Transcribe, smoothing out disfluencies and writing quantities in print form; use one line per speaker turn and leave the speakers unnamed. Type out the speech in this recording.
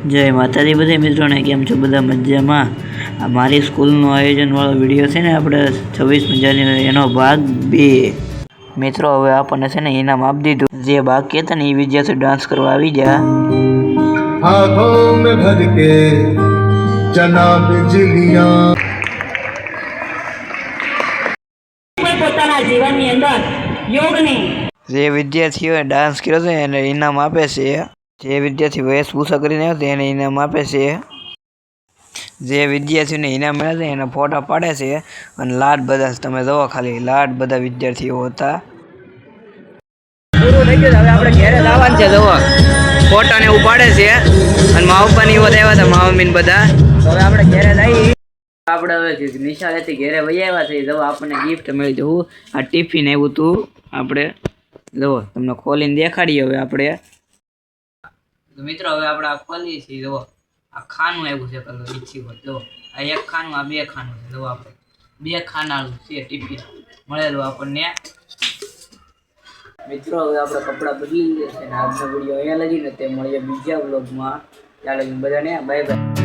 जय माताजी बधे मित्रों ने केम छो बधा मजामां। आ मारी स्कूलनो आयोजन वाळो विडियो छे ने आपणे 26 जान्युआरी एनो भाग 2। मित्रों हवे आपणे छे ने इनाम आप दीधुं। जे बाकी हता ने ई विद्यार्थी डांस करवा आवी गया।
हाथों में भर के चना बिजलियां
પોતાના જીવનની અંદર યોગને
જે વિદ્યાર્થીઓએ डांस કર્યો છે એને ઇનામ આપે છે। જે વિદ્યાર્થી વેશભૂષા કરીને આવ્યો એને ઇનામ આપે છે। જે વિદ્યાર્થીઓને ઇનામ મળે છે એના ફોટા પાડે છે અને લાડ બધા તમે જોવો ખાલી લાડ બધા વિદ્યાર્થીઓ હતા। પૂરું થઈ ગયું હવે આપણે ઘરે જવાનું છે। જોવો ફોટા ને એવું પાડે છે અને મા પપ્પાની એવો આવ્યા હતા મા મમ્મી બધા। હવે આપણે ઘરે જઈએ। આપણે હવે નિશાળેથી ઘરે વહી આવ્યા છે। જો આપણને ગિફ્ટ મળી જવું આ ટિફિન આવ્યું હતું આપણે જો તમને ખોલીને દેખાડીએ। હવે આપણે तो मित्रों हवे आपणे आ खोली छे। जो आ खानु आव्युं छे कलर ईच्छी पर जो आ एक खानु आ बे खानु छे। जो आपणे बे खानाळुं छे टिफिन मळेलुं आपणने। मित्रों हवे आपणे कपड़ा बदली लीधा छे ने आजनो विडियो अहींया लगी ने ते मळीए बीजा व्लॉगमां। त्यां लगी बधाने बाय बाय।